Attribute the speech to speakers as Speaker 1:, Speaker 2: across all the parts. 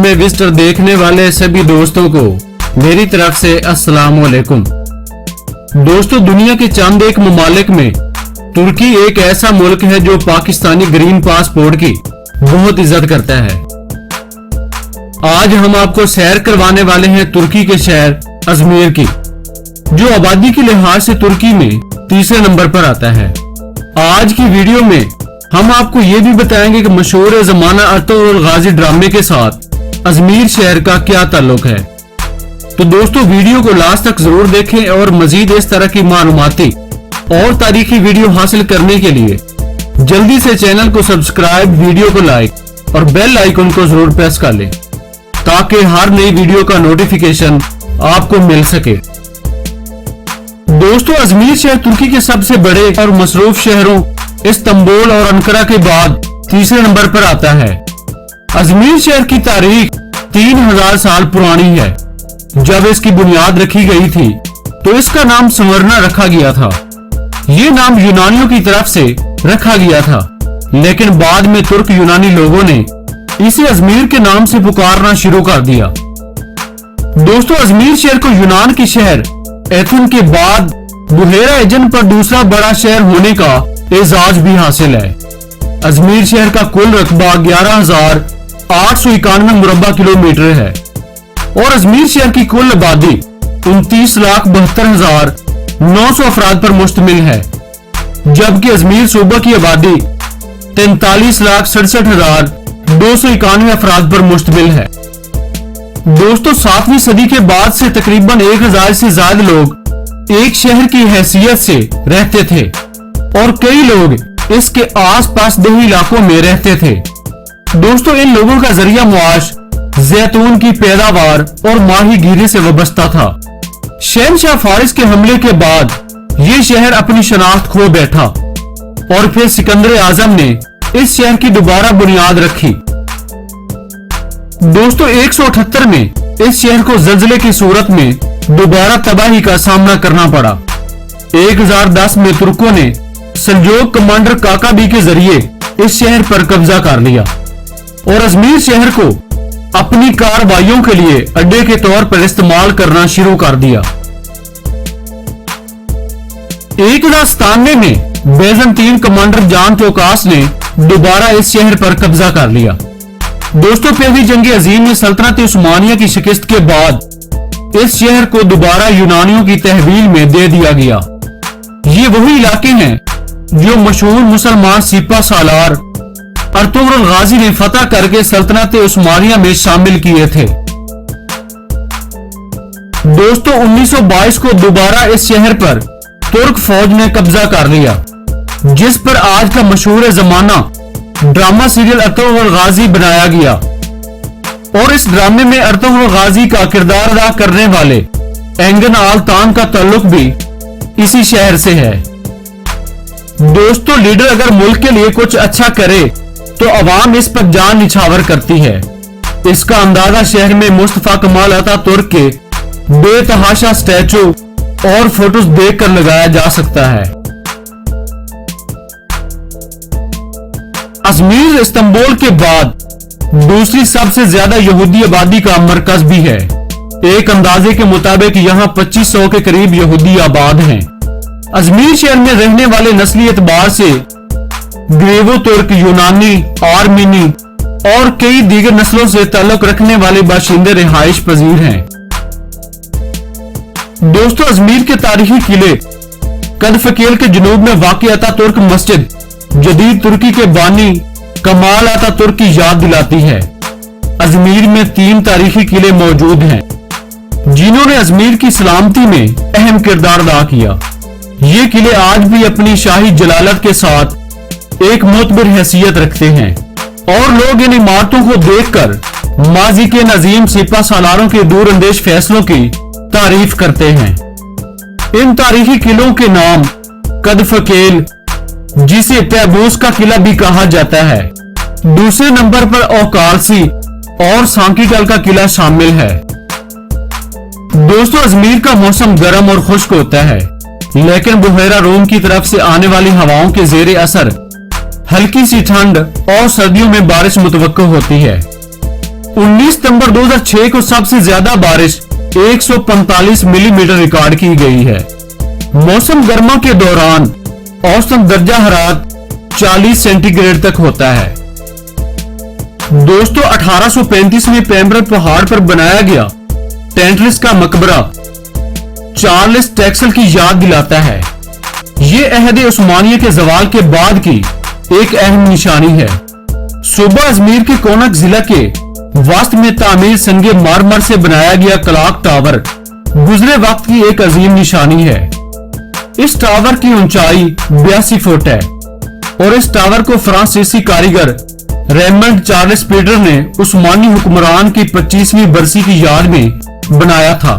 Speaker 1: में विजिटर देखने वाले सभी दोस्तों को मेरी तरफ से अस्सलाम वालेकुम। दोस्तों, दुनिया के चंद एक ममालिक में तुर्की एक ऐसा मुल्क है जो पाकिस्तानी ग्रीन पासपोर्ट की बहुत इज्जत करता है। आज हम आपको सैर करवाने वाले हैं तुर्की के शहर अजमेर की, जो आबादी के लिहाज से तुर्की में तीसरे नंबर पर आता है। आज की वीडियो में हम आपको ये भी बताएंगे कि मशहूर जमाना अर्तुगरुल गाजी ड्रामे के साथ अजमेर शहर का क्या ताल्लुक है। तो दोस्तों, वीडियो को लास्ट तक जरूर देखें और मजीद इस तरह की मालूमाती और तारीखी वीडियो हासिल करने के लिए जल्दी से चैनल को सब्सक्राइब, वीडियो को लाइक और बेल आइकन को जरूर प्रेस कर लें ताकि हर नई वीडियो का नोटिफिकेशन आपको मिल सके। दोस्तों, अजमेर शहर तुर्की के सबसे बड़े और मसरूफ शहरों इस्तांबुल और अंकारा के बाद तीसरे नंबर पर आता है। अजमेर शहर की तारीख 3000 साल पुरानी है। जब इसकी बुनियाद रखी गई थी तो इसका नाम स्मरना रखा गया था। ये नाम यूनानियों की तरफ से रखा गया था, लेकिन बाद में तुर्क यूनानी लोगों ने इसे अजमेर के नाम से पुकारना शुरू कर दिया। दोस्तों, अजमेर शहर को यूनान के शहर एथेन के बाद बुहेरा एजन पर दूसरा बड़ा शहर होने का एजाज भी हासिल है। अजमेर शहर का कुल रकबा 11,891 मुरब्बा किलोमीटर है और अजमेर शहर की कुल आबादी 29,72,900 अफराद पर मुश्तमिल है, जबकि अजमेर सूबा की आबादी 43,67,291 अफराद पर मुश्तमिल है। दोस्तों, 7वीं सदी के बाद से तकरीबन 1000 से ज्यादा लोग एक शहर की हैसियत से रहते थे और कई लोग इसके आसपास देही इलाकों में रहते थे। दोस्तों, इन लोगों का जरिया मुआश जैतून की पैदावार और माहीगीरी से वाबस्ता था। शहनशाह फारिस के हमले के बाद ये शहर अपनी शनाख्त खो बैठा और फिर सिकंदर आजम ने इस शहर की दोबारा बुनियाद रखी। दोस्तों, 178 में इस शहर को जल्जले की सूरत में दोबारा तबाही का सामना करना पड़ा। 1010 में तुर्कों ने सल्जूक कमांडर काकाबी के जरिए इस शहर पर कब्जा कर लिया और अजमेर शहर को अपनी कार्रवाइयों के लिए अड्डे के तौर पर इस्तेमाल करना शुरू कर दिया। 1097 में बैजंतीन कमांडर जान तोकास ने दोबारा इस शहर पर कब्जा कर लिया। दोस्तों, पहली जंग अजीम में सल्तनत उस्मानिया की शिकस्त के बाद इस शहर को दोबारा यूनानियों की तहवील में दे दिया गया। ये वही इलाके हैं जो मशहूर मुसलमान सिपा सालार अर्तुगरुल गाजी ने फतह करके सल्तनत उस्मानिया में शामिल किए थे। दोस्तों, 1922 को दोबारा इस शहर पर तुर्क फौज ने कब्जा कर लिया, जिस पर आज का मशहूर जमाना ड्रामा सीरियल अर्तुगरुल गाजी बनाया गया और इस ड्रामे में अर्तुगरुल गाजी का किरदार अदा करने वाले एंगन आल तान का ताल्लुक भी इसी शहर से है। दोस्तों, लीडर अगर मुल्क के लिए कुछ अच्छा करे तो अवाम इस पर जान निछावर करती है। इसका अंदाजा शहर में मुस्तफा कमाल अतातुर्क के बेतहाशा स्टैचू और फोटोज देखकर लगाया जा सकता है। अजमेर इस्तांबुल के बाद दूसरी सबसे ज्यादा यहूदी आबादी का मरकज भी है। एक अंदाजे के मुताबिक यहाँ 2500 के करीब यहूदी आबाद हैं। अजमेर शहर में रहने वाले नस्ली एतबार से ग्रेवो तुर्क, यूनानी, आर्मीनी और कई दीगर नस्लों से ताल्लुक रखने वाले बाशिंदे रिहाइश पजीर हैं। दोस्तों, अजमेर के तारीखी किले कदफकेल के जुनूब में वाक़ अतातुर्क मस्जिद जदीद तुर्की के बानी कमाल अतातुर्क की याद दिलाती है। अजमेर में 3 तारीखी किले मौजूद हैं जिन्होंने अजमेर की सलामती में अहम किरदार अदा किया। ये किले आज भी अपनी शाही जलालत के साथ एक मोतबर हैसियत रखते हैं और लोग इन इमारतों को देखकर माजी के नजीम सिपा सालारों के दूर अंदेश फैसलों की तारीफ करते हैं। इन तारीखी किलों के नाम कदफकेल, जिसे तैबूस का किला भी कहा जाता है, दूसरे नंबर पर औकालसी और सांकीकल का किला शामिल है। दोस्तों, अजमेर का मौसम गर्म और खुश्क होता है, लेकिन बुहेरा रूम की तरफ से आने वाली हवाओं के जेर असर हल्की सी ठंड और सर्दियों में बारिश मुतवक्को होती है। 19 सितंबर 2006 को सबसे ज्यादा बारिश 145 मिलीमीटर रिकॉर्ड की गई है। मौसम गर्मा के दौरान औसतन दर्जा हरारत 40 सेंटीग्रेड तक होता है। दोस्तों 1835 में पेम्ब्रन पहाड़ पर बनाया गया टेंटलिस का मकबरा चार्ल्स टैक्सल की याद दिलाता है। ये अहद उस्मानिया के जवाल के बाद की एक अहम निशानी है। सूबा अजमेर के कोनक जिला के वास्त में तामीर संगे मारमर से बनाया गया क्लॉक टावर गुजरे वक्त की एक अजीम निशानी है। इस टावर की ऊंचाई 82 फुट है और इस टावर को फ्रांसीसी कारीगर रेमंड चार्ल्स पीटर ने उस्मानी हुक्मरान की 25वीं बरसी की याद में बनाया था।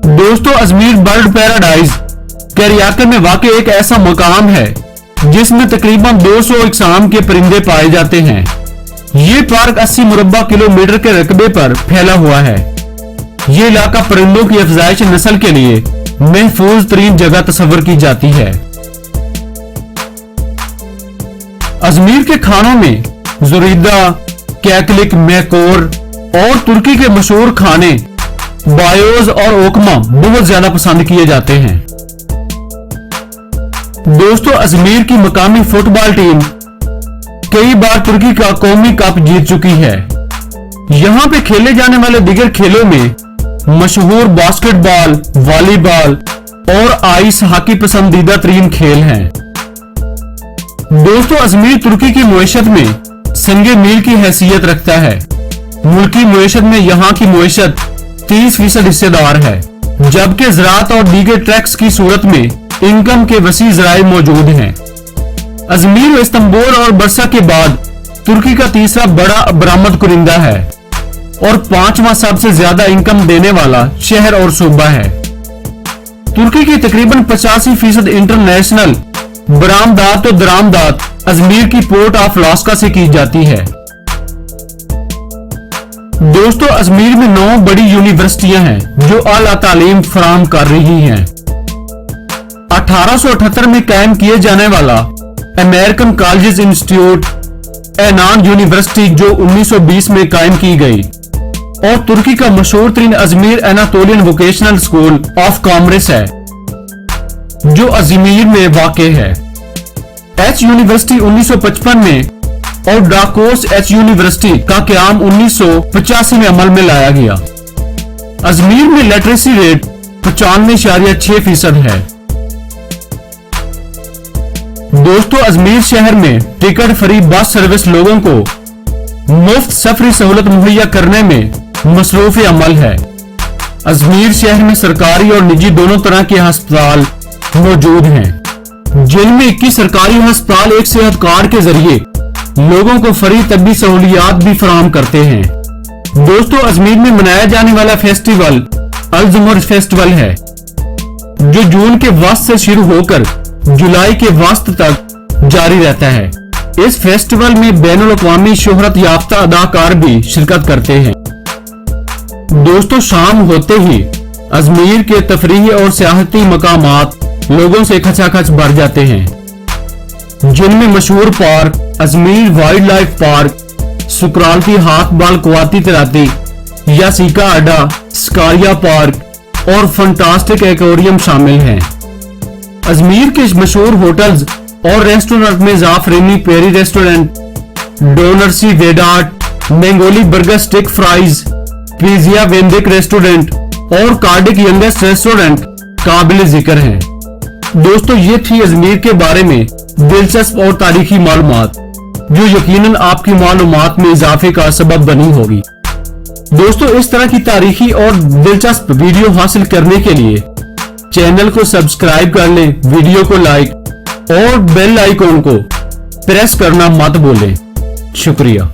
Speaker 1: दोस्तों अजमेर बर्ड पैराडाइज कैरियाकर में वाक़ एक ऐसा मकाम है जिसमें तकरीबन 200 इकसाम के परिंदे पाए जाते हैं। ये पार्क 80 मुरब्बा किलोमीटर के रकबे पर फैला हुआ है। ये इलाका परिंदों की अफजाइश नस्ल के लिए महफूज तरीन जगह तस्वर की जाती है। अजमेर के खानों में जुरीदा, कैकलिक, मैकोर और तुर्की के मशहूर खाने बायोज और ओकमा बहुत ज्यादा पसंद किए जाते हैं। दोस्तों अजमेर की मकामी फुटबॉल टीम कई बार तुर्की का कौमी कप जीत चुकी है। यहां पे खेले जाने वाले दीगर खेलों में मशहूर बास्केटबॉल, वॉलीबॉल और आइस हॉकी पसंदीदा तरीन खेल हैं। दोस्तों अजमेर तुर्की की मुईशत में संगे मील की हैसियत रखता है। मुल्की मुईशत में यहाँ की मुईशत 30% हिस्सेदार है, जबकि ज़राअत और दीगर टैक्स की सूरत में इनकम के वसी ज़राए मौजूद हैं। अजमेर इस्तांबुल और बरसा के बाद तुर्की का तीसरा बड़ा बरामद कुरिंदा है और 5वां सबसे ज्यादा इनकम देने वाला शहर और सूबा है। तुर्की की तकरीबन 85% इंटरनेशनल बरामदात और दरामदात अजमेर की पोर्ट ऑफ लास्का से की जाती है। दोस्तों अजमेर में 9 बड़ी यूनिवर्सिटियां हैं जो आला तालीम फराहम कर रही हैं। 1878 में कायम किए जाने वाला अमेरिकन कॉलेज इंस्टीट्यूट एनान यूनिवर्सिटी जो 1920 में कायम की गई और तुर्की का मशहूर तरीन Izmir Anatolian vocational school of commerce है जो अजमेर में वाक़े है। एच यूनिवर्सिटी 1955 में और डाकोस एच यूनिवर्सिटी का क़याम 1985 में अमल में लाया गया। अजमेर में लिटरेसी रेट 95.6% है। दोस्तों अजमेर शहर में टिकट फ्री बस सर्विस लोगों को मुफ्त सफरी सहूलत मुहैया करने में मसरूफ अमल है। अजमेर शहर में सरकारी और निजी दोनों तरह के अस्पताल मौजूद हैं, जिनमें 21 सरकारी अस्पताल एक सेहत कार्ड के जरिए लोगों को फ्री तबी सहूलियात भी फराहम करते हैं। दोस्तों अजमेर में मनाया जाने वाला फेस्टिवल अल-जुमर फेस्टिवल है जो जून के वस्त से शुरू होकर जुलाई के वस्त तक जारी रहता है। इस फेस्टिवल में बैनुल अक़वामी शोहरत याफ्ता अदाकार भी शिरकत करते हैं। दोस्तों शाम होते ही अजमेर के तफरीही और सियाहती मकामात लोगों से खचाखच भर जाते हैं, जिनमें मशहूर park Izmir wildlife park, सुकरालती हाथ बाल कुआती तराती, यासीका अड्डा, स्कारिया पार्क और फंटास्टिक एक्वेरियम शामिल हैं। अजमेर के मशहूर होटल्स और रेस्टोरेंट में जाफरीनी पेरी रेस्टोरेंट, डोनरसी वेडाट, बेंगोली बर्गर स्टिक फ्राइज, पिज़िया वेंदिक रेस्टोरेंट और कार्डिक यंगेस्ट रेस्टोरेंट काबिल जिक्र हैं। दोस्तों ये थी अजमेर के बारे में दिलचस्प और तारीखी मालूमात जो यकीनन आपकी मालूमात में इजाफे का सबब बनी होगी। दोस्तों इस तरह की तारीखी और दिलचस्प वीडियो हासिल करने के लिए चैनल को सब्सक्राइब कर लें, वीडियो को लाइक और बेल आइकॉन को प्रेस करना मत भूलें। शुक्रिया।